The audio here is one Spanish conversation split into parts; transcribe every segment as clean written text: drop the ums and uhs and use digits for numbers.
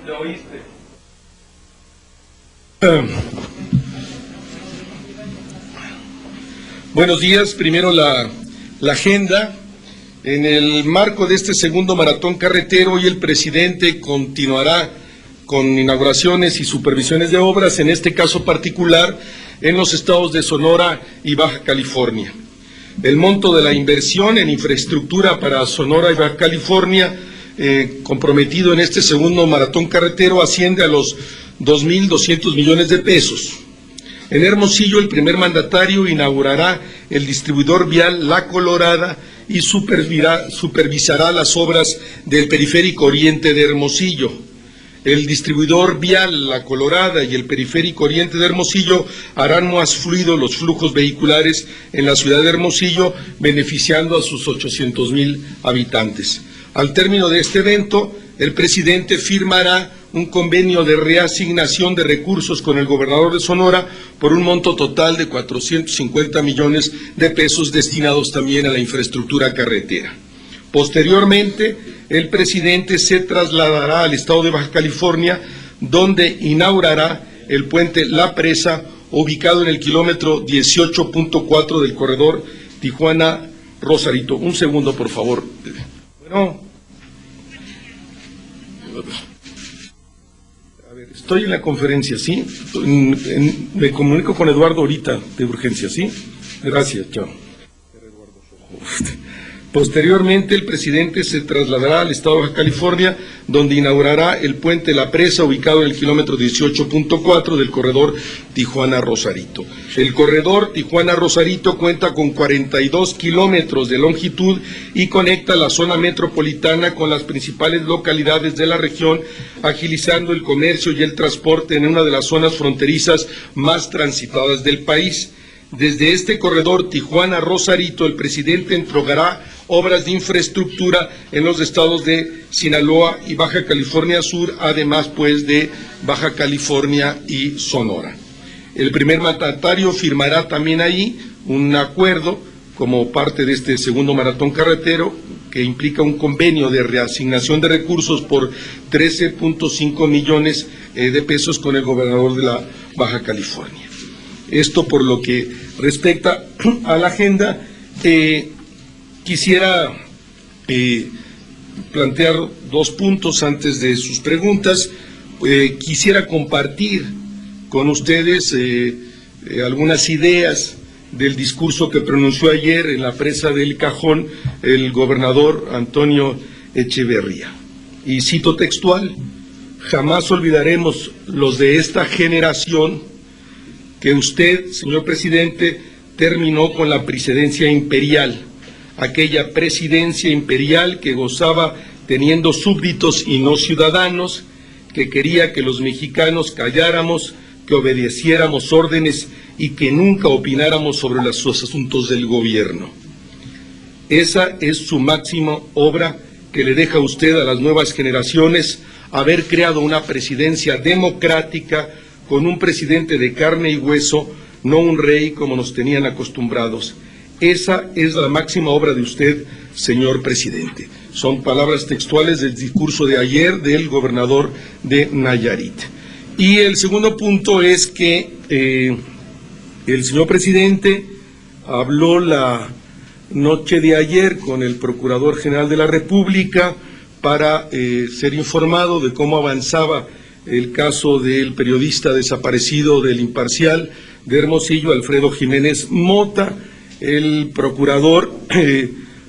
¿Te oíste? Buenos días. Primero la agenda. En el marco de este segundo maratón carretero, hoy el presidente continuará con inauguraciones y supervisiones de obras, en este caso particular en los estados de Sonora y Baja California. El monto de la inversión en infraestructura para Sonora y Baja California comprometido en este segundo maratón carretero asciende a los 2.200 millones de pesos. En Hermosillo, el primer mandatario inaugurará el distribuidor vial La Colorada y supervisará las obras del periférico oriente de Hermosillo. El distribuidor vial La Colorada y el periférico oriente de Hermosillo harán más fluidos los flujos vehiculares en la ciudad de Hermosillo, beneficiando a sus 800,000 habitantes. Al término de este evento, el presidente firmará un convenio de reasignación de recursos con el gobernador de Sonora por un monto total de 450 millones de pesos destinados también a la infraestructura carretera. Posteriormente, el presidente se trasladará al estado de Baja California, donde inaugurará el puente La Presa, ubicado en el kilómetro 18.4 del corredor Tijuana-Rosarito. Un segundo, por favor. Bueno. A ver, estoy en la conferencia, ¿sí? Me comunico con Eduardo ahorita, de urgencia, ¿sí? Gracias, chao. Posteriormente, el presidente se trasladará al estado de Baja California, donde inaugurará el puente La Presa, ubicado en el kilómetro 18.4 del corredor Tijuana-Rosarito. El corredor Tijuana-Rosarito cuenta con 42 kilómetros de longitud y conecta la zona metropolitana con las principales localidades de la región, agilizando el comercio y el transporte en una de las zonas fronterizas más transitadas del país. Desde este corredor Tijuana-Rosarito, el presidente entregará obras de infraestructura en los estados de Sinaloa y Baja California Sur, además pues de Baja California y Sonora. El primer mandatario firmará también ahí un acuerdo como parte de este segundo maratón carretero que implica un convenio de reasignación de recursos por 13.5 millones de pesos con el gobernador de la Baja California. Esto por lo que respecta a la agenda. Quisiera plantear dos puntos antes de sus preguntas. Quisiera compartir con ustedes algunas ideas del discurso que pronunció ayer en la presa del Cajón el gobernador Antonio Echeverría. Y cito textual: jamás olvidaremos los de esta generación que usted, señor presidente, terminó con la presidencia imperial, aquella presidencia imperial que gozaba teniendo súbditos y no ciudadanos, que quería que los mexicanos calláramos, que obedeciéramos órdenes y que nunca opináramos sobre los asuntos del gobierno. Esa es su máxima obra que le deja a usted a las nuevas generaciones, haber creado una presidencia democrática con un presidente de carne y hueso, no un rey como nos tenían acostumbrados. Esa es la máxima obra de usted, señor presidente. Son palabras textuales del discurso de ayer del gobernador de Nayarit. Y el segundo punto es que el señor presidente habló la noche de ayer con el Procurador General de la República para ser informado de cómo avanzaba el caso del periodista desaparecido del Imparcial de Hermosillo, Alfredo Jiménez Mota. El procurador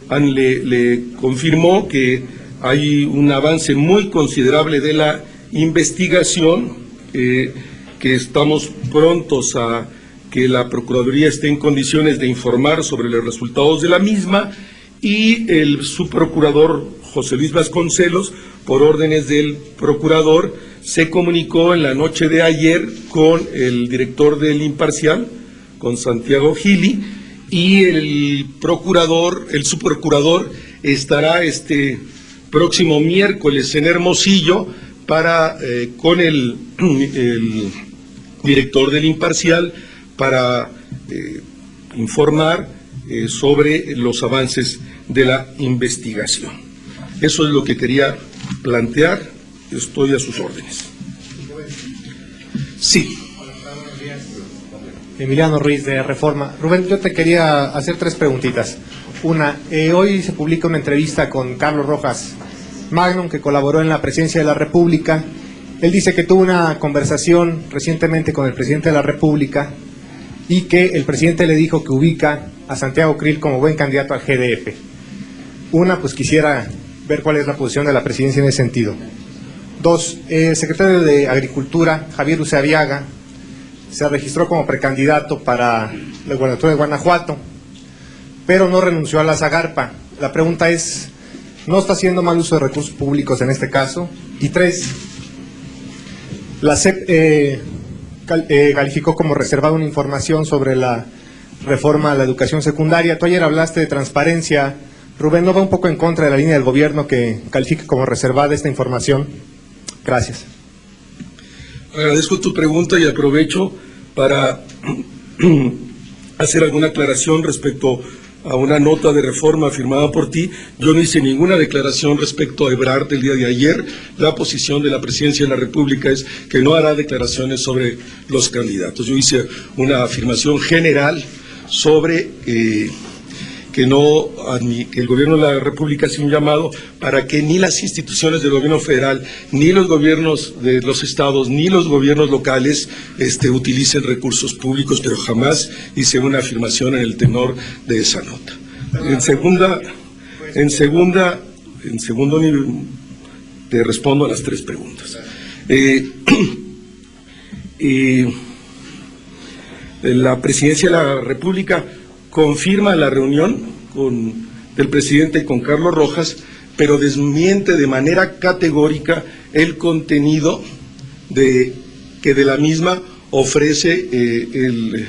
le confirmó que hay un avance muy considerable de la investigación, que estamos prontos a que la Procuraduría esté en condiciones de informar sobre los resultados de la misma, y el subprocurador José Luis Vasconcelos, por órdenes del procurador, se comunicó en la noche de ayer con el director del Imparcial, con Santiago Gili, y el subprocurador estará este próximo miércoles en Hermosillo para con el director del Imparcial para informar sobre los avances de la investigación. Eso es lo que quería plantear estoy a sus órdenes. Sí. Emiliano Ruiz, de Reforma. Rubén, yo te quería hacer 3 preguntitas. Una, hoy se publica una entrevista con Carlos Rojas Magnum, que colaboró en la Presidencia de la República. Él dice que tuvo una conversación recientemente con el presidente de la República y que el presidente le dijo que ubica a Santiago Krill como buen candidato al GDF. Una, pues quisiera ver cuál es la posición de la presidencia en ese sentido. 2, el secretario de Agricultura, Javier Uceaviaga, se registró como precandidato para la gubernatura de Guanajuato, pero no renunció a la Zagarpa. La pregunta es, ¿no está haciendo mal uso de recursos públicos en este caso? Y 3, la SEP calificó como reservada una información sobre la reforma a la educación secundaria. Tú ayer hablaste de transparencia. Rubén, ¿no va un poco en contra de la línea del gobierno que califique como reservada esta información? Gracias. Agradezco tu pregunta y aprovecho para hacer alguna aclaración respecto a una nota de reforma firmada por ti. Yo no hice ninguna declaración respecto a Ebrard el día de ayer. La posición de la Presidencia de la República es que no hará declaraciones sobre los candidatos. Yo hice una afirmación general sobre que el Gobierno de la República hace un llamado para que ni las instituciones del Gobierno federal, ni los gobiernos de los estados, ni los gobiernos locales utilicen recursos públicos, pero jamás hice una afirmación en el tenor de esa nota. En segundo nivel, te respondo a las 3 preguntas. La Presidencia de la República confirma la reunión del presidente con Carlos Rojas, pero desmiente de manera categórica el contenido que de la misma ofrece el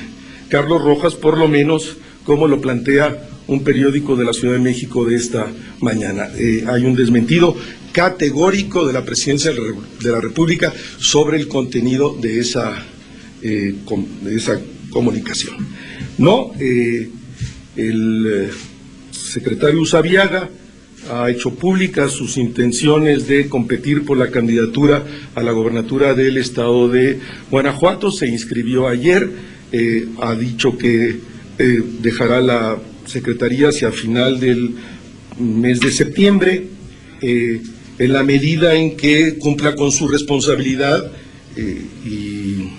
Carlos Rojas, por lo menos como lo plantea un periódico de la Ciudad de México de esta mañana. Hay un desmentido categórico de la Presidencia de la República sobre el contenido de esa comunicación. No, el secretario Uceaviaga ha hecho públicas sus intenciones de competir por la candidatura a la gobernatura del estado de Guanajuato. Se inscribió ayer, ha dicho que dejará la secretaría hacia final del mes de septiembre, en la medida en que cumpla con su responsabilidad y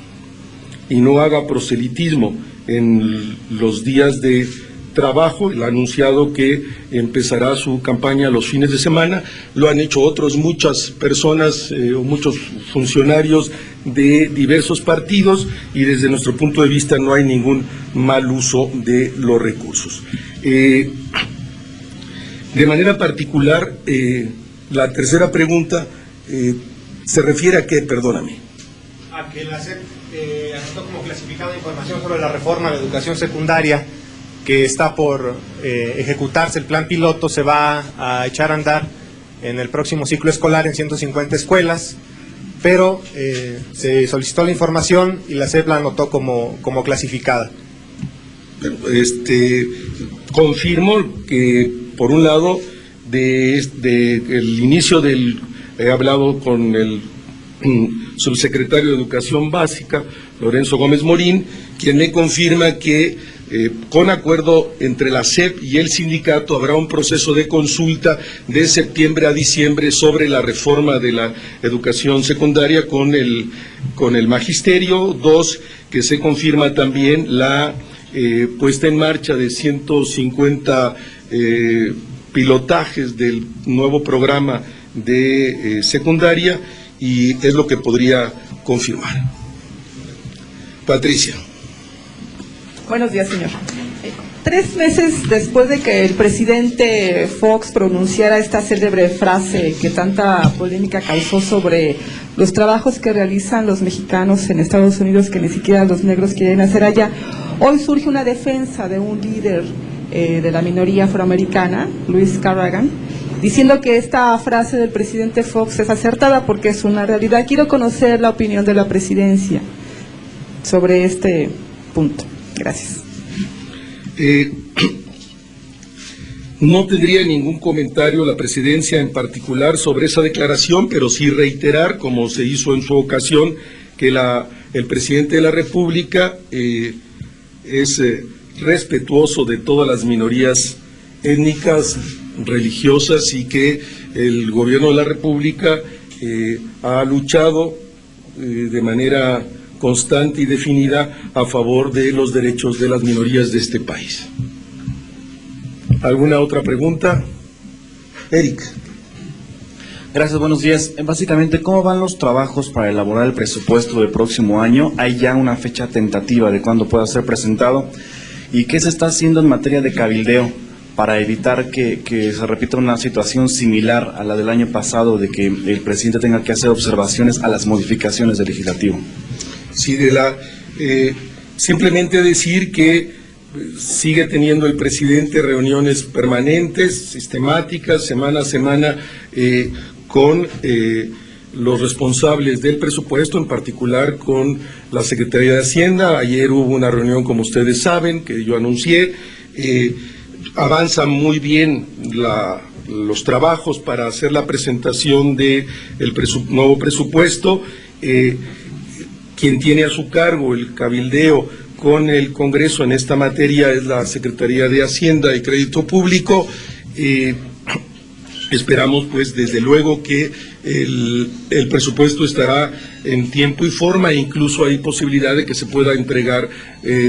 no haga proselitismo en los días de trabajo. Él ha anunciado que empezará su campaña los fines de semana. Lo han hecho muchas personas o muchos funcionarios de diversos partidos, y desde nuestro punto de vista no hay ningún mal uso de los recursos. De manera particular, la tercera pregunta se refiere a qué, perdóname. A que la SEP anotó como clasificada información sobre la reforma a la educación secundaria que está por ejecutarse. El plan piloto se va a echar a andar en el próximo ciclo escolar en 150 escuelas, pero se solicitó la información y la SEP la anotó como clasificada. Confirmo que, por un lado, el inicio he hablado con el subsecretario de Educación Básica, Lorenzo Gómez Morín, quien me confirma que con acuerdo entre la SEP y el sindicato habrá un proceso de consulta de septiembre a diciembre sobre la reforma de la educación secundaria con el magisterio. 2, que se confirma también la puesta en marcha de 150 pilotajes del nuevo programa de secundaria, y es lo que podría confirmar. Patricia. Buenos días, señor. 3 meses después de que el presidente Fox pronunciara esta célebre frase que tanta polémica causó sobre los trabajos que realizan los mexicanos en Estados Unidos, que ni siquiera los negros quieren hacer allá, hoy surge una defensa de un líder de la minoría afroamericana, Louis Carragan, diciendo que esta frase del presidente Fox es acertada porque es una realidad. Quiero conocer la opinión de la presidencia sobre este punto. Gracias. No tendría ningún comentario la presidencia en particular sobre esa declaración, pero sí reiterar, como se hizo en su ocasión, que el presidente de la República es respetuoso de todas las minorías étnicas, religiosas, y que el gobierno de la República ha luchado de manera constante y definida a favor de los derechos de las minorías de este país. ¿Alguna otra pregunta? Eric. Gracias, buenos días. Básicamente, ¿cómo van los trabajos para elaborar el presupuesto del próximo año? ¿Hay ya una fecha tentativa de cuándo pueda ser presentado? ¿Y qué se está haciendo en materia de cabildeo para evitar que se repita una situación similar a la del año pasado, de que el presidente tenga que hacer observaciones a las modificaciones del legislativo? Sí, simplemente decir que sigue teniendo el presidente reuniones permanentes, sistemáticas, semana a semana, con los responsables del presupuesto, en particular con la Secretaría de Hacienda. Ayer hubo una reunión, como ustedes saben, que yo anuncié. Avanzan muy bien los trabajos para hacer la presentación del nuevo presupuesto. Quien tiene a su cargo el cabildeo con el Congreso en esta materia es la Secretaría de Hacienda y Crédito Público. Esperamos, pues, desde luego que el presupuesto estará en tiempo y forma, e incluso hay posibilidad de que se pueda entregar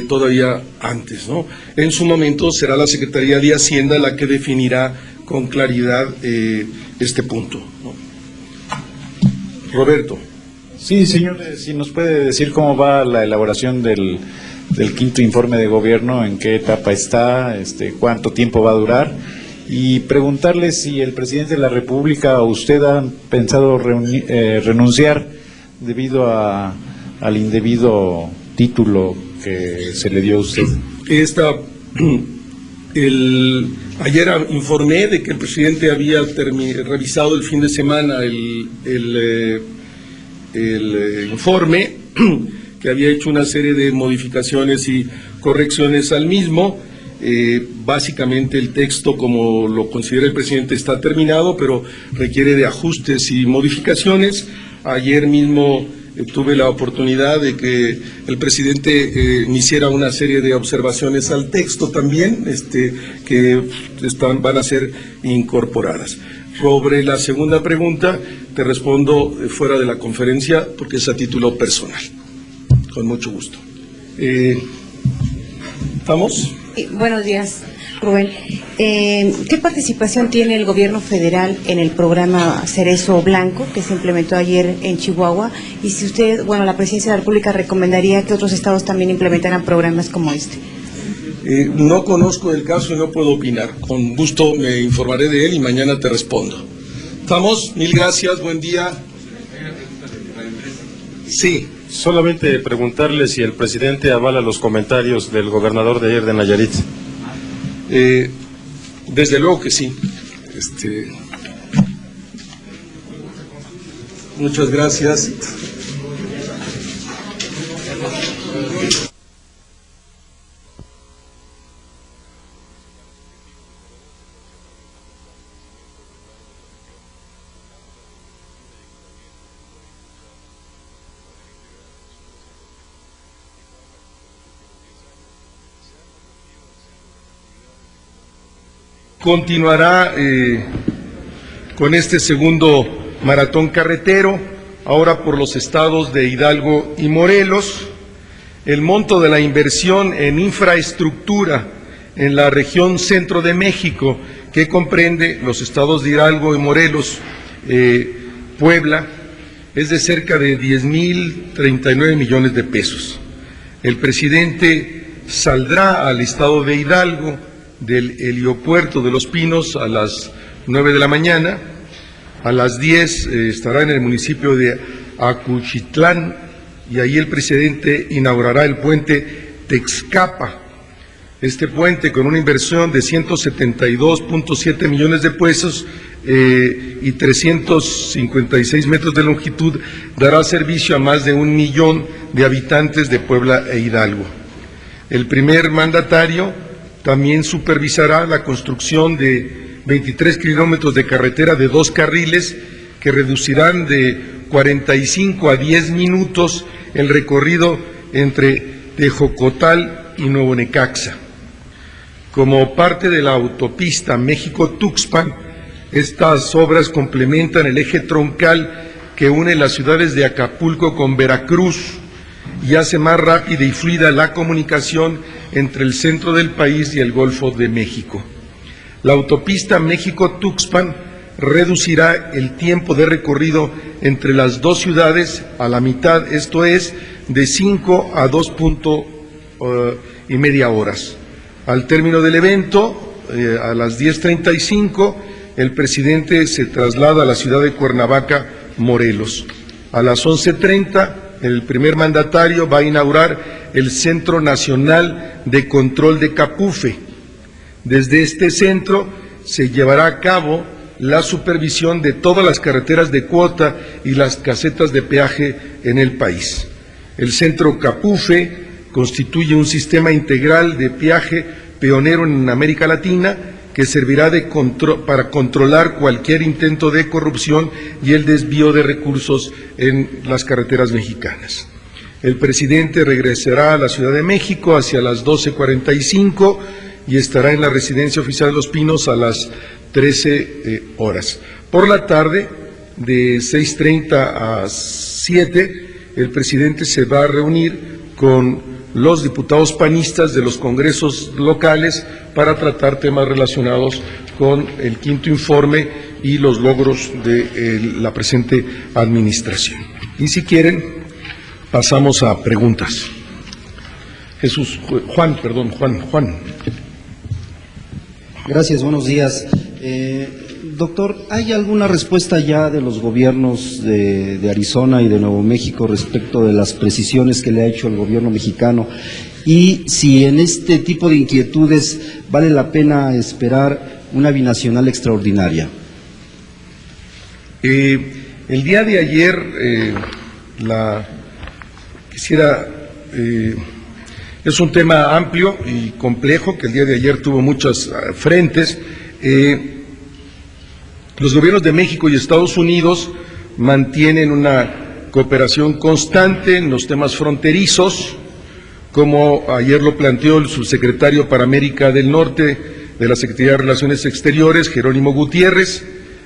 todavía antes, ¿no? En su momento será la Secretaría de Hacienda la que definirá con claridad este punto, ¿no? Roberto. Sí, señor, si nos puede decir cómo va la elaboración del quinto informe de gobierno, en qué etapa está, cuánto tiempo va a durar, y preguntarle si el presidente de la República o usted han pensado renunciar debido al indebido título que se le dio a usted. Ayer informé de que el presidente había revisado el fin de semana el informe, que había hecho una serie de modificaciones y correcciones al mismo. Básicamente el texto, como lo considera el presidente, está terminado, pero requiere de ajustes y modificaciones. Ayer mismo tuve la oportunidad de que el presidente me hiciera una serie de observaciones al texto también, que van a ser incorporadas. Sobre la segunda pregunta, te respondo fuera de la conferencia, porque es a título personal. Con mucho gusto. ¿Estamos? Buenos días, Rubén. ¿Qué participación tiene el gobierno federal en el programa Cerezo Blanco que se implementó ayer en Chihuahua? Y si usted, la Presidencia de la República recomendaría que otros estados también implementaran programas como este. No conozco el caso y no puedo opinar. Con gusto me informaré de él y mañana te respondo. ¿Estamos? Mil gracias, buen día. Sí. Solamente preguntarle si el presidente avala los comentarios del gobernador de ayer de Nayarit. Desde luego que sí. Muchas gracias. Continuará con este segundo maratón carretero, ahora por los estados de Hidalgo y Morelos. El monto de la inversión en infraestructura en la región centro de México, que comprende los estados de Hidalgo y Morelos, Puebla, es de cerca de 10,039 millones de pesos. El presidente saldrá al estado de Hidalgo del heliopuerto de Los Pinos a las 9 de la mañana, a las 10 estará en el municipio de Acuchitlán, y ahí el presidente inaugurará el puente Texcapa. Este puente, con una inversión de 172.7 millones de pesos y 356 metros de longitud, dará servicio a más de 1 millón de habitantes de Puebla e Hidalgo. El primer mandatario también supervisará la construcción de 23 kilómetros de carretera de 2 carriles que reducirán de 45 a 10 minutos el recorrido entre Tejocotal y Nuevo Necaxa. Como parte de la autopista México-Tuxpan, estas obras complementan el eje troncal que une las ciudades de Acapulco con Veracruz y hace más rápida y fluida la comunicación entre el centro del país y el Golfo de México. La autopista México-Tuxpan reducirá el tiempo de recorrido entre las dos ciudades a la mitad, esto es, de 5 a 2.5 horas. Al término del evento, a las 10:35, el presidente se traslada a la ciudad de Cuernavaca, Morelos. A las 11:30, el primer mandatario va a inaugurar el Centro Nacional de Control de Capufe. Desde este centro se llevará a cabo la supervisión de todas las carreteras de cuota y las casetas de peaje en el país. El Centro Capufe constituye un sistema integral de peaje pionero en América Latina que servirá para controlar cualquier intento de corrupción y el desvío de recursos en las carreteras mexicanas. El presidente regresará a la Ciudad de México hacia las 12:45 y estará en la Residencia Oficial de Los Pinos a las 13 horas. Por la tarde, de 6:30 a 7, el presidente se va a reunir con los diputados panistas de los congresos locales para tratar temas relacionados con el quinto informe y los logros de la presente administración. Y si quieren, pasamos a preguntas. Juan. Gracias, buenos días. Doctor, ¿hay alguna respuesta ya de los gobiernos de Arizona y de Nuevo México respecto de las precisiones que le ha hecho el gobierno mexicano? Y si en este tipo de inquietudes vale la pena esperar una binacional extraordinaria. El día de ayer, es un tema amplio y complejo, que el día de ayer tuvo muchos frentes. Los gobiernos de México y Estados Unidos mantienen una cooperación constante en los temas fronterizos, como ayer lo planteó el subsecretario para América del Norte de la Secretaría de Relaciones Exteriores, Jerónimo Gutiérrez.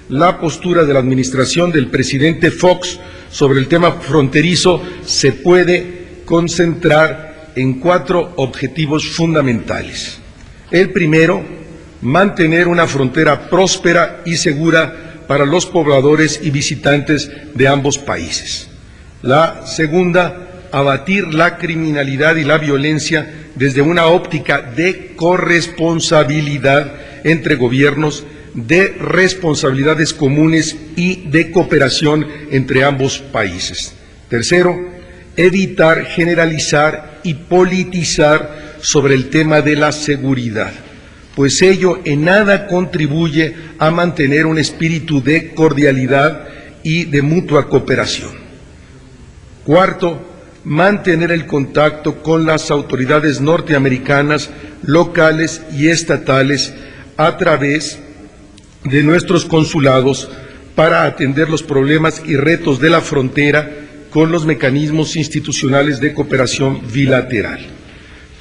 La postura de la administración del presidente Fox sobre el tema fronterizo se puede concentrar en 4 objetivos fundamentales. El primero, mantener una frontera próspera y segura para los pobladores y visitantes de ambos países. La segunda, abatir la criminalidad y la violencia desde una óptica de corresponsabilidad entre gobiernos, de responsabilidades comunes y de cooperación entre ambos países. Tercero, evitar generalizar y politizar sobre el tema de la seguridad, pues ello en nada contribuye a mantener un espíritu de cordialidad y de mutua cooperación. Cuarto, mantener el contacto con las autoridades norteamericanas, locales y estatales a través de nuestros consulados para atender los problemas y retos de la frontera con los mecanismos institucionales de cooperación bilateral.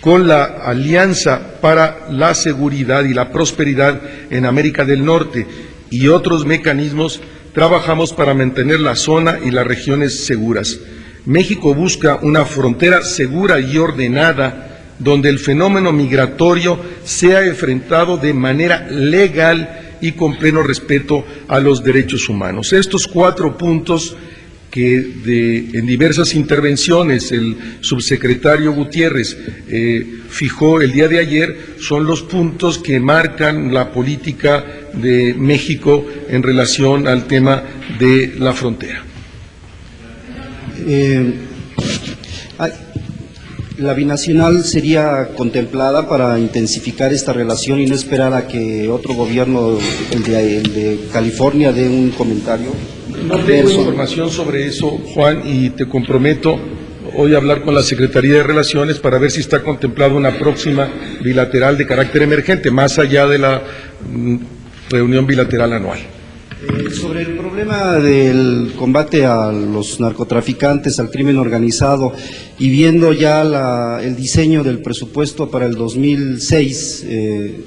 Con la Alianza para la Seguridad y la Prosperidad en América del Norte y otros mecanismos, trabajamos para mantener la zona y las regiones seguras. México busca una frontera segura y ordenada, donde el fenómeno migratorio sea enfrentado de manera legal y con pleno respeto a los derechos humanos. Estos 4 puntos que en diversas intervenciones el subsecretario Gutiérrez fijó el día de ayer son los puntos que marcan la política de México en relación al tema de la frontera. ¿La binacional sería contemplada para intensificar esta relación y no esperar a que otro gobierno, el de California, dé un comentario? No tengo información sobre eso, Juan, y te comprometo hoy hablar con la Secretaría de Relaciones para ver si está contemplada una próxima bilateral de carácter emergente, más allá de la reunión bilateral anual. Sobre el problema del combate a los narcotraficantes, al crimen organizado, y viendo ya el diseño del presupuesto para el 2006,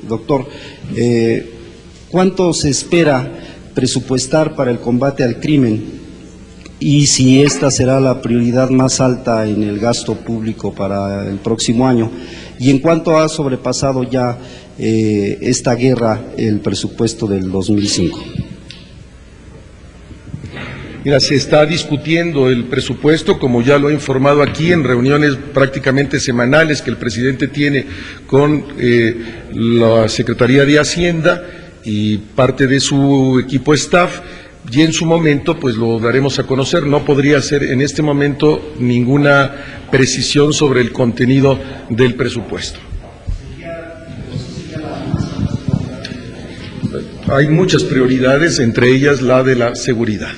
doctor, ¿cuánto se espera presupuestar para el combate al crimen? Y si esta será la prioridad más alta en el gasto público para el próximo año. ¿Y en cuánto ha sobrepasado ya esta guerra el presupuesto del 2005? Mira, se está discutiendo el presupuesto, como ya lo he informado aquí, en reuniones prácticamente semanales que el presidente tiene con la Secretaría de Hacienda y parte de su equipo staff, y en su momento pues lo daremos a conocer. No podría hacer en este momento ninguna precisión sobre el contenido del presupuesto. Hay muchas prioridades, entre ellas la de la seguridad.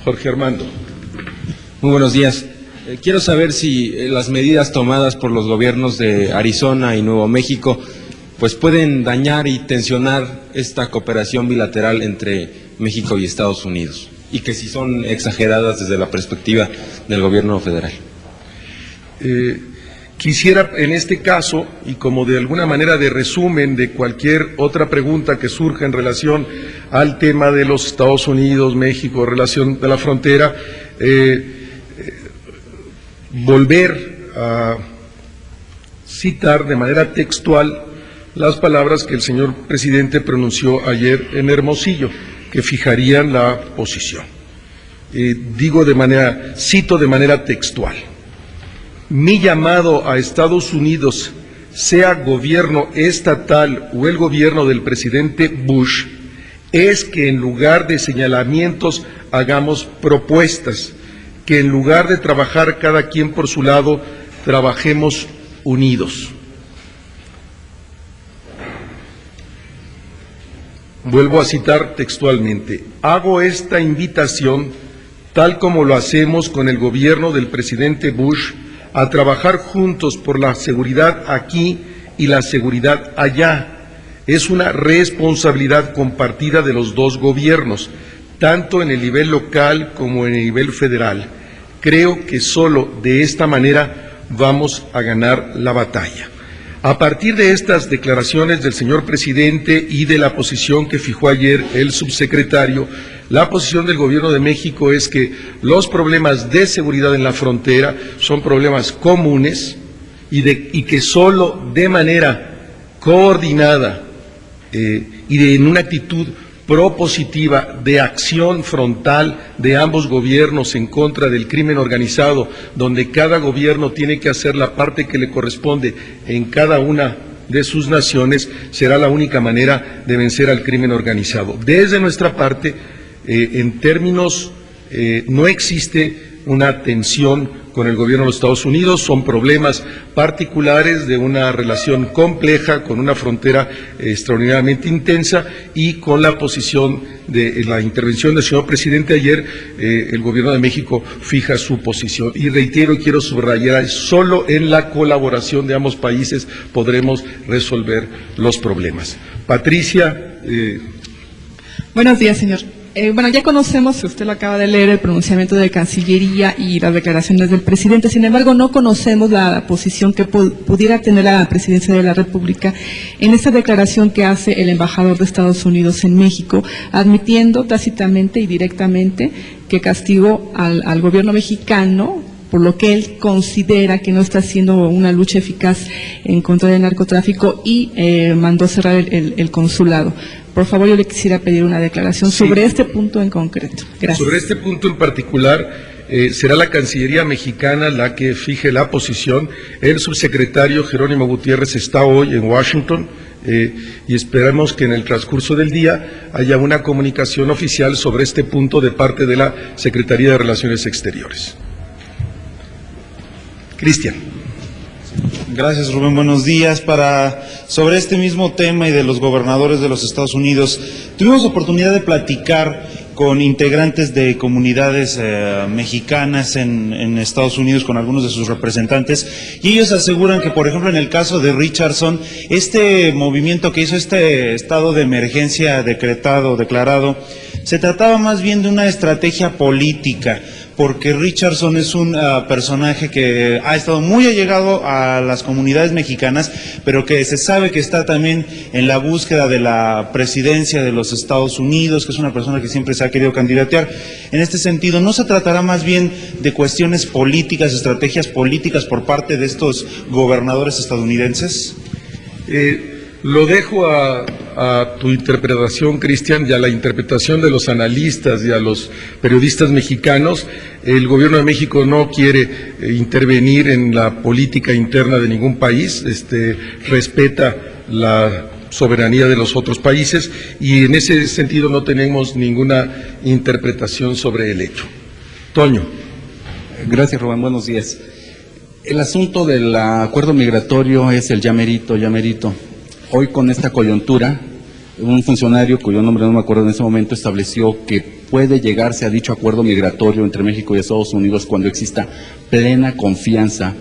Jorge Armando. Muy buenos días. Quiero saber si las medidas tomadas por los gobiernos de Arizona y Nuevo México pues pueden dañar y tensionar esta cooperación bilateral entre México y Estados Unidos, y que si son exageradas desde la perspectiva del gobierno federal. Quisiera en este caso, y como de alguna manera de resumen de cualquier otra pregunta que surja en relación al tema de los Estados Unidos, México, relación de la frontera, volver a citar de manera textual las palabras que el señor presidente pronunció ayer en Hermosillo, que fijarían la posición. Cito de manera textual. Mi llamado a Estados Unidos, sea gobierno estatal o el gobierno del presidente Bush, es que en lugar de señalamientos hagamos propuestas, que en lugar de trabajar cada quien por su lado, trabajemos unidos. Vuelvo a citar textualmente. Hago esta invitación, tal como lo hacemos con el gobierno del presidente Bush, a trabajar juntos por la seguridad aquí y la seguridad allá. Es una responsabilidad compartida de los dos gobiernos, tanto en el nivel local como en el nivel federal. Creo que solo de esta manera vamos a ganar la batalla. A partir de estas declaraciones del señor presidente y de la posición que fijó ayer el subsecretario, la posición del Gobierno de México es que los problemas de seguridad en la frontera son problemas comunes y que solo de manera coordinada en una actitud propositiva de acción frontal de ambos gobiernos en contra del crimen organizado, donde cada gobierno tiene que hacer la parte que le corresponde en cada una de sus naciones, será la única manera de vencer al crimen organizado. Desde nuestra parte, en términos, no existe una tensión con el gobierno de los Estados Unidos, son problemas particulares de una relación compleja, con una frontera extraordinariamente intensa, y con la posición de la intervención del señor presidente ayer, el gobierno de México fija su posición. Y reitero y quiero subrayar, solo en la colaboración de ambos países podremos resolver los problemas. Patricia. Buenos días, señor. Ya conocemos, usted lo acaba de leer, el pronunciamiento de Cancillería y las declaraciones del presidente. Sin embargo, no conocemos la posición que pudiera tener la Presidencia de la República en esta declaración que hace el embajador de Estados Unidos en México, admitiendo tácitamente y directamente que castigó al gobierno mexicano por lo que él considera que no está haciendo una lucha eficaz en contra del narcotráfico, y mandó cerrar el consulado. Por favor, yo le quisiera pedir una declaración sobre este punto en concreto. Gracias. Sobre este punto en particular, será la Cancillería mexicana la que fije la posición. El subsecretario Jerónimo Gutiérrez está hoy en Washington y esperamos que en el transcurso del día haya una comunicación oficial sobre este punto de parte de la Secretaría de Relaciones Exteriores. Cristian. Gracias, Rubén. Buenos días. Sobre este mismo tema y de los gobernadores de los Estados Unidos, tuvimos oportunidad de platicar con integrantes de comunidades mexicanas en Estados Unidos, con algunos de sus representantes, y ellos aseguran que, por ejemplo, en el caso de Richardson, este movimiento que hizo, este estado de emergencia declarado, se trataba más bien de una estrategia política, porque Richardson es un personaje que ha estado muy allegado a las comunidades mexicanas, pero que se sabe que está también en la búsqueda de la presidencia de los Estados Unidos, que es una persona que siempre se ha querido candidatear. En este sentido, ¿no se tratará más bien de cuestiones políticas, estrategias políticas por parte de estos gobernadores estadounidenses? Lo dejo a tu interpretación, Cristian, y a la interpretación de los analistas y a los periodistas mexicanos. El gobierno de México no quiere intervenir en la política interna de ningún país, respeta la soberanía de los otros países y en ese sentido no tenemos ninguna interpretación sobre el hecho. Toño. Gracias, Rubén. Buenos días. El asunto del acuerdo migratorio es el ya merito. Hoy, con esta coyuntura, un funcionario cuyo nombre no me acuerdo en ese momento estableció que puede llegarse a dicho acuerdo migratorio entre México y Estados Unidos cuando exista plena confianza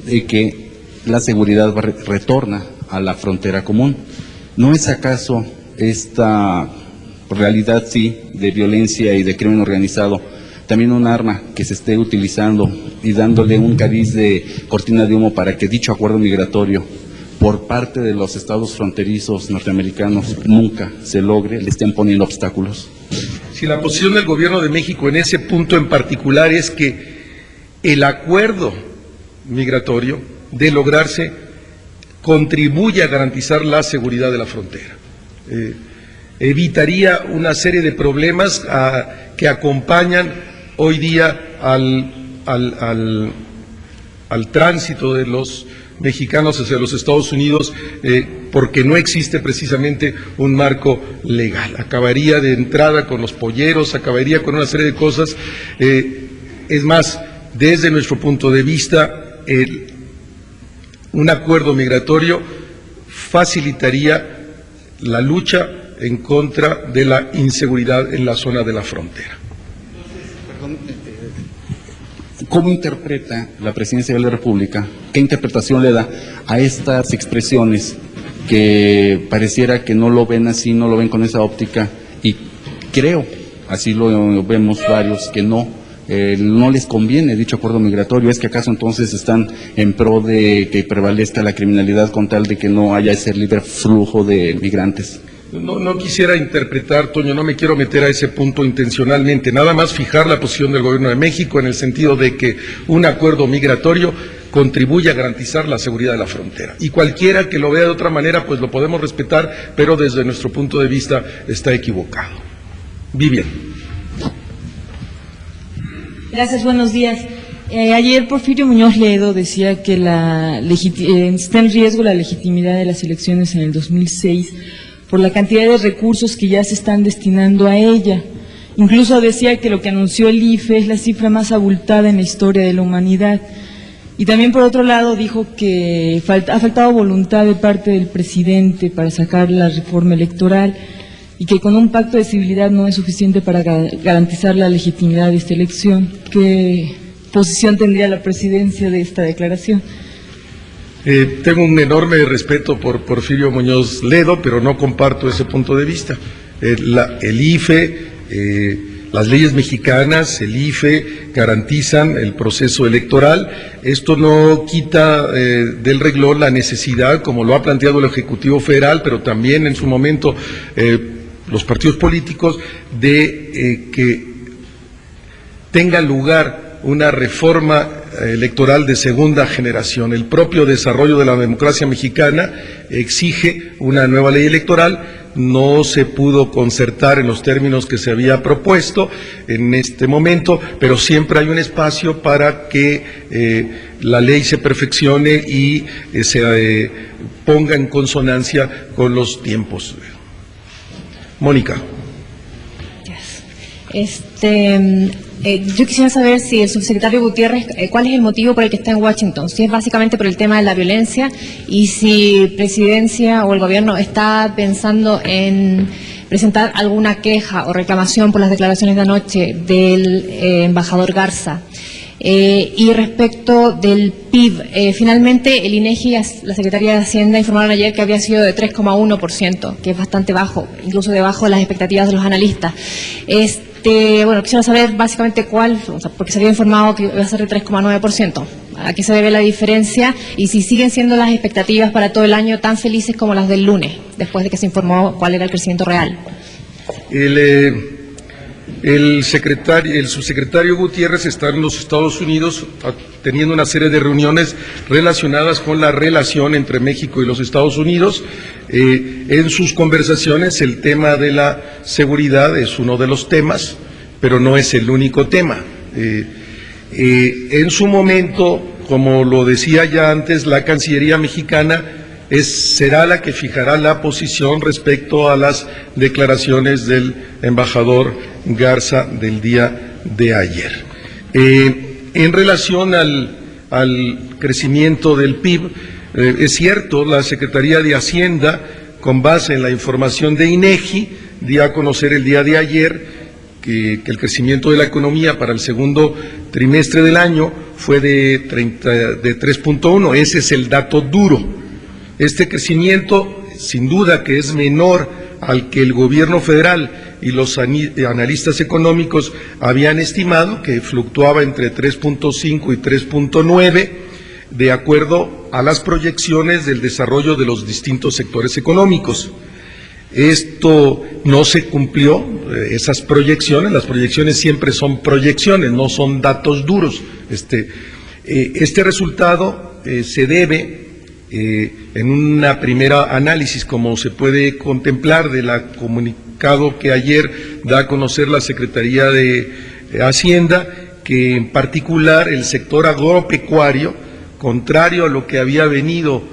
de que la seguridad retorna a la frontera común. ¿No es acaso esta realidad, sí, de violencia y de crimen organizado también un arma que se esté utilizando y dándole un cariz de cortina de humo para que dicho acuerdo migratorio por parte de los estados fronterizos norteamericanos nunca se logre, le estén poniendo obstáculos? Si la posición del gobierno de México en ese punto en particular es que el acuerdo migratorio, de lograrse, contribuye a garantizar la seguridad de la frontera. Evitaría una serie de problemas que acompañan hoy día al tránsito de los mexicanos hacia los Estados Unidos, porque no existe precisamente un marco legal. Acabaría de entrada con los polleros, acabaría con una serie de cosas. Es más, desde nuestro punto de vista, un acuerdo migratorio facilitaría la lucha en contra de la inseguridad en la zona de la frontera. ¿Cómo interpreta la Presidencia de la República? ¿Qué interpretación le da a estas expresiones que pareciera que no lo ven así, no lo ven con esa óptica? Y creo, así lo vemos varios, que no les conviene dicho acuerdo migratorio. ¿Es que acaso entonces están en pro de que prevalezca la criminalidad con tal de que no haya ese libre flujo de migrantes? No quisiera interpretar, Toño, no me quiero meter a ese punto intencionalmente, nada más fijar la posición del Gobierno de México en el sentido de que un acuerdo migratorio contribuye a garantizar la seguridad de la frontera. Y cualquiera que lo vea de otra manera, pues lo podemos respetar, pero desde nuestro punto de vista está equivocado. Vivian. Gracias, buenos días. Ayer Porfirio Muñoz Ledo decía que está en riesgo la legitimidad de las elecciones en el 2006 por la cantidad de recursos que ya se están destinando a ella. Incluso decía que lo que anunció el IFE es la cifra más abultada en la historia de la humanidad. Y también, por otro lado, dijo que ha faltado voluntad de parte del presidente para sacar la reforma electoral y que con un pacto de civilidad no es suficiente para garantizar la legitimidad de esta elección. ¿Qué posición tendría la presidencia de esta declaración? Tengo un enorme respeto por Porfirio Muñoz Ledo, pero no comparto ese punto de vista. El IFE, las leyes mexicanas, el IFE garantizan el proceso electoral. Esto no quita del renglón la necesidad, como lo ha planteado el Ejecutivo Federal, pero también en su momento los partidos políticos, de que tenga lugar una reforma electoral de segunda generación. El propio desarrollo de la democracia mexicana exige una nueva ley electoral. No se pudo concertar en los términos que se había propuesto en este momento, pero siempre hay un espacio para que la ley se perfeccione y se ponga en consonancia con los tiempos. Mónica. Yo quisiera saber si el subsecretario Gutiérrez, cuál es el motivo por el que está en Washington, si es básicamente por el tema de la violencia y si Presidencia o el Gobierno está pensando en presentar alguna queja o reclamación por las declaraciones de anoche del embajador Garza. Y respecto del PIB, finalmente el INEGI, la Secretaría de Hacienda, informaron ayer que había sido de 3,1%, que es bastante bajo, incluso debajo de las expectativas de los analistas. Bueno, quisiera saber básicamente cuál, porque se había informado que iba a ser de 3,9%. ¿A qué se debe la diferencia? Y si siguen siendo las expectativas para todo el año tan felices como las del lunes, después de que se informó cuál era el crecimiento real. El subsecretario Gutiérrez está en los Estados Unidos teniendo una serie de reuniones relacionadas con la relación entre México y los Estados Unidos. En sus conversaciones el tema de la seguridad es uno de los temas, pero no es el único tema. En su momento, como lo decía ya antes, la Cancillería mexicana será la que fijará la posición respecto a las declaraciones del embajador Garza del día de ayer. En relación al crecimiento del PIB, es cierto, la Secretaría de Hacienda, con base en la información de INEGI, dio a conocer el día de ayer que el crecimiento de la economía para el segundo trimestre del año fue de 3.1, ese es el dato duro. Este crecimiento, sin duda que es menor al que el gobierno federal y los analistas económicos habían estimado, que fluctuaba entre 3.5 y 3.9, de acuerdo a las proyecciones del desarrollo de los distintos sectores económicos. Esto no se cumplió, esas proyecciones, las proyecciones siempre son proyecciones, no son datos duros. Este resultado se debe, en una primera análisis, como se puede contemplar de la comunicado que ayer da a conocer la Secretaría de Hacienda, que en particular el sector agropecuario, contrario a lo que había venido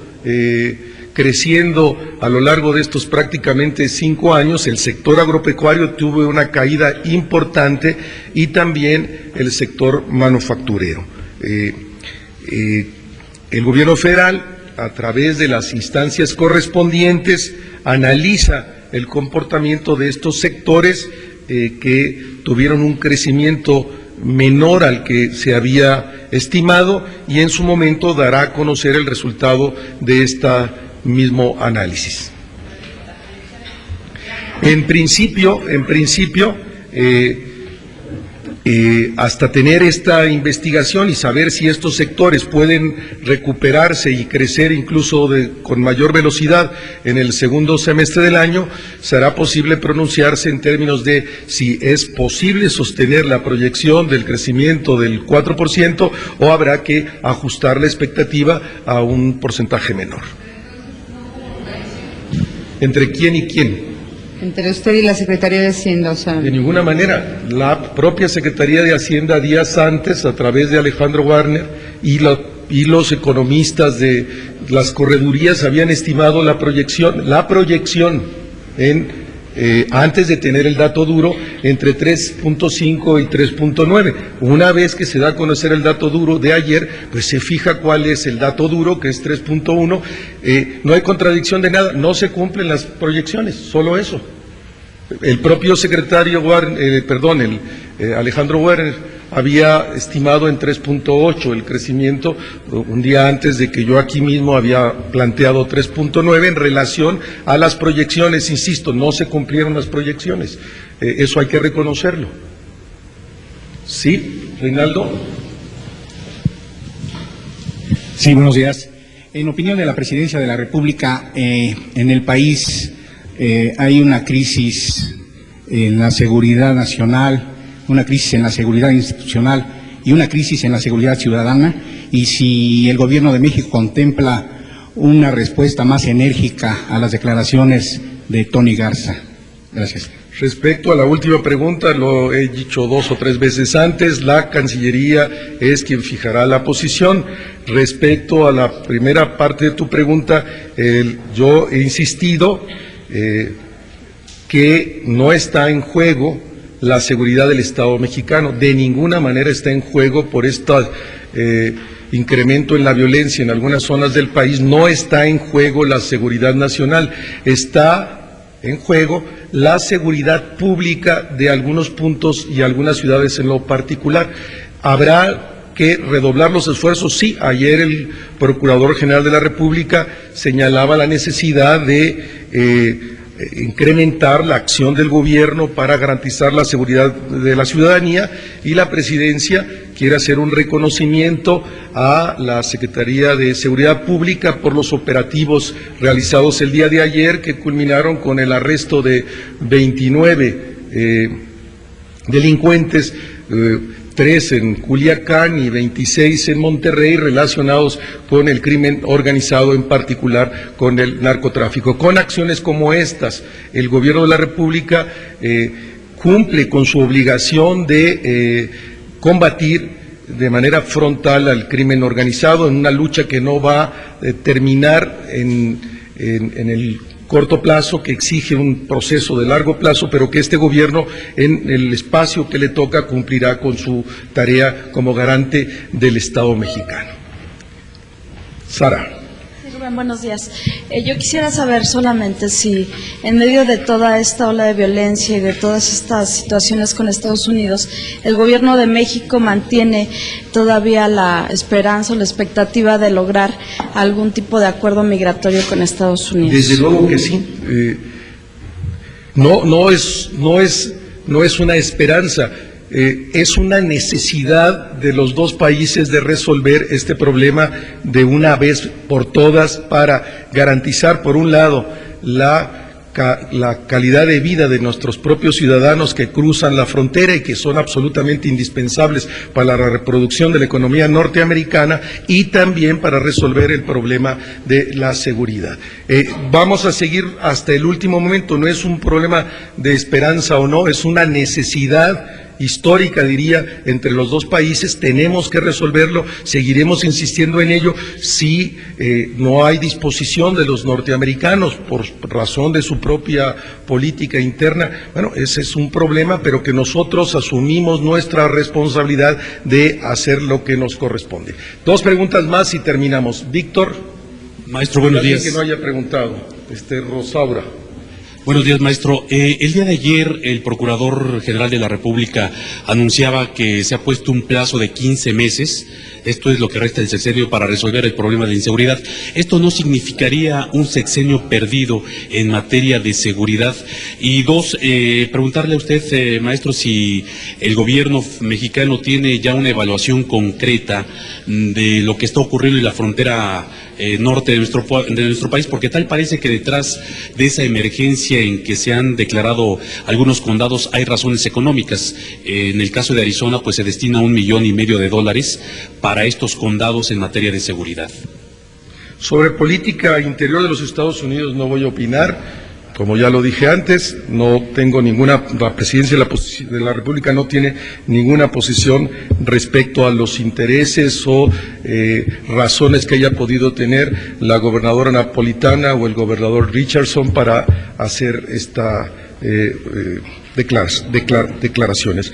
creciendo a lo largo de estos prácticamente 5 años, el sector agropecuario tuvo una caída importante y también el sector manufacturero. El gobierno federal, a través de las instancias correspondientes, analiza el comportamiento de estos sectores que tuvieron un crecimiento menor al que se había estimado y en su momento dará a conocer el resultado de este mismo análisis. En principio, hasta tener esta investigación y saber si estos sectores pueden recuperarse y crecer incluso con mayor velocidad en el segundo semestre del año, será posible pronunciarse en términos de si es posible sostener la proyección del crecimiento del 4% o habrá que ajustar la expectativa a un porcentaje menor. ¿Entre quién y quién? Entre usted y la Secretaría de Hacienda, o sea... De ninguna manera. La propia Secretaría de Hacienda días antes, a través de Alejandro Warner y los economistas de las corredurías habían estimado la proyección antes de tener el dato duro entre 3.5 y 3.9. Una vez que se da a conocer el dato duro de ayer, pues se fija cuál es el dato duro, que es 3.1. No hay contradicción de nada, no se cumplen las proyecciones, solo eso. El propio secretario Alejandro Warner había estimado en 3.8 el crecimiento un día antes de que yo aquí mismo había planteado 3.9 en relación a las proyecciones. Insisto, no se cumplieron las proyecciones, eso hay que reconocerlo. ¿Sí, Reinaldo? Sí, buenos días. En opinión de la Presidencia de la República, en el país hay una crisis en la seguridad nacional, una crisis en la seguridad institucional y una crisis en la seguridad ciudadana, y si el Gobierno de México contempla una respuesta más enérgica a las declaraciones de Tony Garza. Gracias. Respecto a la última pregunta, lo he dicho 2 o 3 veces antes, la Cancillería es quien fijará la posición. Respecto a la primera parte de tu pregunta, yo he insistido que no está en juego la seguridad del Estado mexicano. De ninguna manera está en juego por este incremento en la violencia en algunas zonas del país. No está en juego la seguridad nacional, está en juego la seguridad pública de algunos puntos y algunas ciudades en lo particular. Habrá que redoblar los esfuerzos. Sí, ayer el Procurador General de la República señalaba la necesidad de incrementar la acción del gobierno para garantizar la seguridad de la ciudadanía, y la Presidencia quiere hacer un reconocimiento a la Secretaría de Seguridad Pública por los operativos realizados el día de ayer, que culminaron con el arresto de 29 delincuentes, 3 en Culiacán y 26 en Monterrey, relacionados con el crimen organizado, en particular con el narcotráfico. Con acciones como estas, el Gobierno de la República cumple con su obligación de combatir de manera frontal al crimen organizado, en una lucha que no va a terminar en el corto plazo, que exige un proceso de largo plazo, pero que este gobierno, en el espacio que le toca, cumplirá con su tarea como garante del Estado mexicano. Sara. Rubén, buenos días. Yo quisiera saber solamente si en medio de toda esta ola de violencia y de todas estas situaciones con Estados Unidos, el gobierno de México mantiene todavía la esperanza o la expectativa de lograr algún tipo de acuerdo migratorio con Estados Unidos. Desde luego que sí. No es una esperanza. Es una necesidad de los dos países de resolver este problema de una vez por todas, para garantizar, por un lado, la calidad de vida de nuestros propios ciudadanos que cruzan la frontera y que son absolutamente indispensables para la reproducción de la economía norteamericana, y también para resolver el problema de la seguridad. Vamos a seguir hasta el último momento. No es un problema de esperanza o no, es una necesidad histórica, diría, entre los dos países. Tenemos que resolverlo, seguiremos insistiendo en ello. Si no hay disposición de los norteamericanos por razón de su propia política interna, bueno, ese es un problema, pero que nosotros asumimos nuestra responsabilidad de hacer lo que nos corresponde. 2 preguntas más y terminamos. Víctor. Maestro, buenos días. Que no haya preguntado. Rosaura. Buenos días, maestro. El día de ayer, el Procurador General de la República anunciaba que se ha puesto un plazo de 15 meses, esto es lo que resta del sexenio, para resolver el problema de inseguridad. ¿Esto no significaría un sexenio perdido en materia de seguridad? Y 2, preguntarle a usted, maestro, si el gobierno mexicano tiene ya una evaluación concreta de lo que está ocurriendo en la frontera norte de nuestro país, porque tal parece que detrás de esa emergencia en que se han declarado algunos condados hay razones económicas. En el caso de Arizona, pues se destina $1,5 millones para estos condados en materia de seguridad. Sobre política interior de los Estados Unidos no voy a opinar. Como ya lo dije antes, no tengo la Presidencia de la República no tiene ninguna posición respecto a los intereses o razones que haya podido tener la gobernadora Napolitana o el gobernador Richardson para hacer esta declaraciones.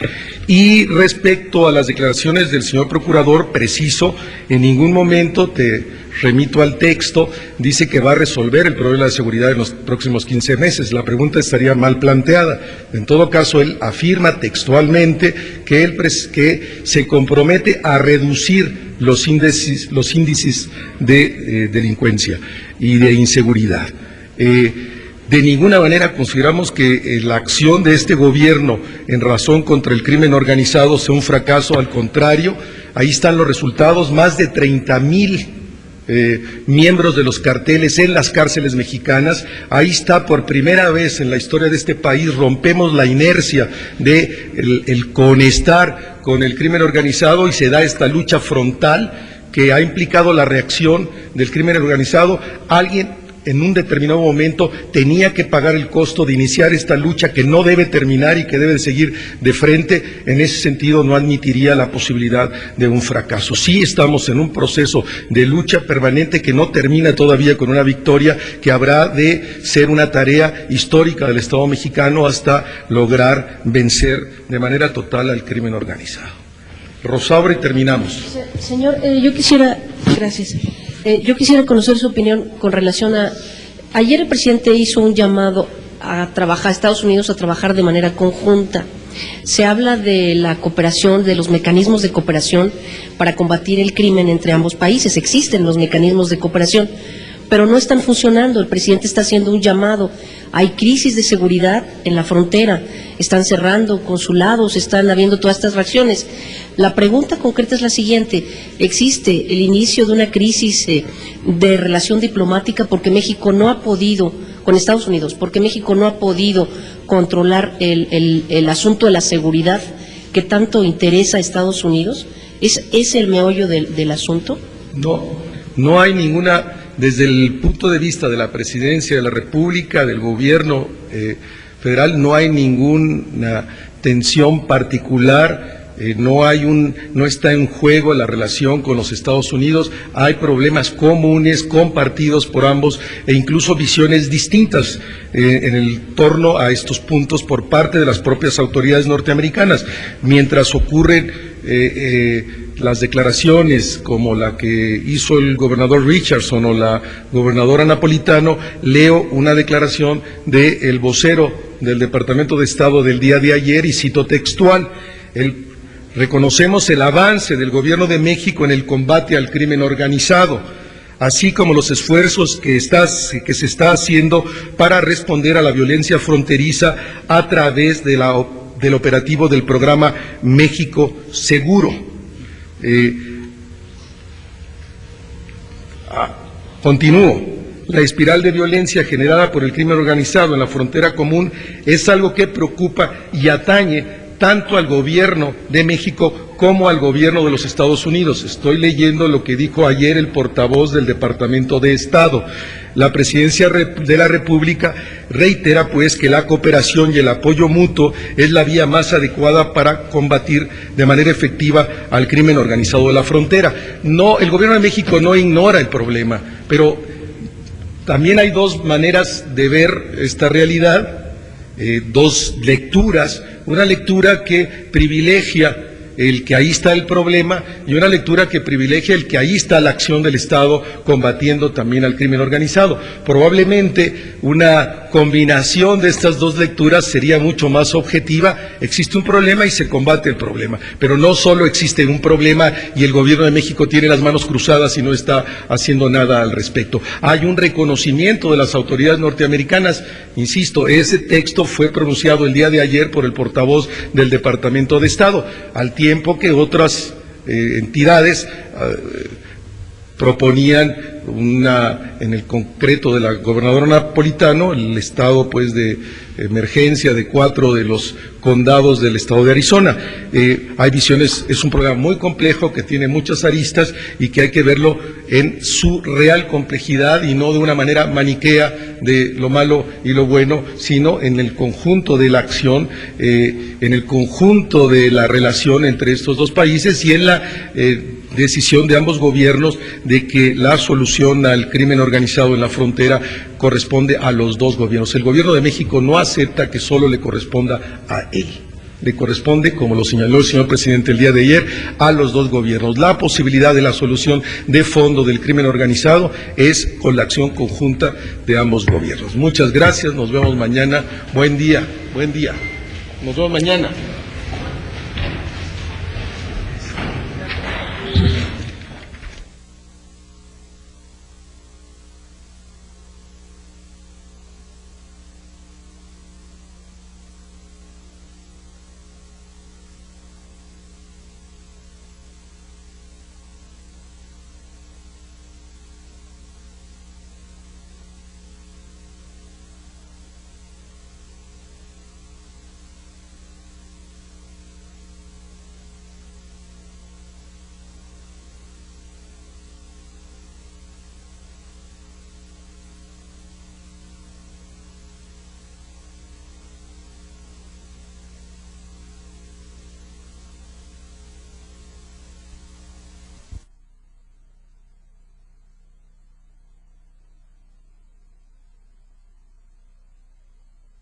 Y respecto a las declaraciones del señor Procurador, preciso, en ningún momento, te remito al texto, dice que va a resolver el problema de seguridad en los próximos 15 meses. La pregunta estaría mal planteada. En todo caso, él afirma textualmente que se compromete a reducir los índices de delincuencia y de inseguridad. De ninguna manera consideramos que la acción de este gobierno en razón contra el crimen organizado sea un fracaso. Al contrario, ahí están los resultados: más de 30,000 miembros de los carteles en las cárceles mexicanas. Ahí está, por primera vez en la historia de este país, rompemos la inercia de el conectar con el crimen organizado, y se da esta lucha frontal que ha implicado la reacción del crimen organizado. Alguien en un determinado momento tenía que pagar el costo de iniciar esta lucha que no debe terminar y que debe de seguir de frente. En ese sentido, no admitiría la posibilidad de un fracaso. Sí estamos en un proceso de lucha permanente que no termina todavía con una victoria, que habrá de ser una tarea histórica del Estado mexicano hasta lograr vencer de manera total al crimen organizado. Rosaura, y terminamos. Señor, yo quisiera conocer su opinión con relación a... Ayer el presidente hizo un llamado a trabajar, a Estados Unidos a trabajar de manera conjunta. Se habla de la cooperación, de los mecanismos de cooperación para combatir el crimen entre ambos países. Existen los mecanismos de cooperación, pero no están funcionando. El presidente está haciendo un llamado. Hay crisis de seguridad en la frontera, están cerrando consulados, están habiendo todas estas reacciones. La pregunta concreta es la siguiente: ¿existe el inicio de una crisis de relación diplomática porque México no ha podido, con Estados Unidos, porque México no ha podido controlar el asunto de la seguridad que tanto interesa a Estados Unidos? ¿Es el meollo del asunto? No hay ninguna... Desde el punto de vista de la Presidencia de la República, del Gobierno federal, no hay ninguna tensión particular, no está en juego la relación con los Estados Unidos. Hay problemas comunes, compartidos por ambos, e incluso visiones distintas en el torno a estos puntos por parte de las propias autoridades norteamericanas. Mientras ocurren las declaraciones como la que hizo el gobernador Richardson o la gobernadora Napolitano, leo una declaración del vocero del Departamento de Estado del día de ayer y cito textual: reconocemos el avance del Gobierno de México en el combate al crimen organizado, así como los esfuerzos que se está haciendo para responder a la violencia fronteriza a través de del operativo del programa México Seguro. Continúo. La espiral de violencia generada por el crimen organizado en la frontera común es algo que preocupa y atañe tanto al gobierno de México como al gobierno de los Estados Unidos. Estoy leyendo lo que dijo ayer el portavoz del Departamento de Estado. La Presidencia de la República reitera, pues, que la cooperación y el apoyo mutuo es la vía más adecuada para combatir de manera efectiva al crimen organizado de la frontera. No, el gobierno de México no ignora el problema, pero también hay dos maneras de ver esta realidad, dos lecturas. Una lectura que privilegia el que ahí está el problema y una lectura que privilegia el que ahí está la acción del Estado combatiendo también al crimen organizado. Probablemente una combinación de estas dos lecturas sería mucho más objetiva. Existe un problema y se combate el problema, pero no solo existe un problema y el gobierno de México tiene las manos cruzadas y no está haciendo nada al respecto. Hay un reconocimiento de las autoridades norteamericanas. Insisto, ese texto fue pronunciado el día de ayer por el portavoz del Departamento de Estado, al tiempo que otras entidades proponían en el concreto de la gobernadora Napolitano, el estado pues de emergencia de 4 de los condados del estado de Arizona. Hay visiones, es un programa muy complejo que tiene muchas aristas y que hay que verlo en su real complejidad y no de una manera maniquea de lo malo y lo bueno, sino en el conjunto de la acción, en el conjunto de la relación entre estos dos países y en la decisión de ambos gobiernos de que la solución al crimen organizado en la frontera corresponde a los dos gobiernos. El gobierno de México no acepta que solo le corresponda a él. Le corresponde, como lo señaló el señor presidente el día de ayer, a los dos gobiernos. La posibilidad de la solución de fondo del crimen organizado es con la acción conjunta de ambos gobiernos. Muchas gracias, nos vemos mañana. Buen día, buen día. Nos vemos mañana.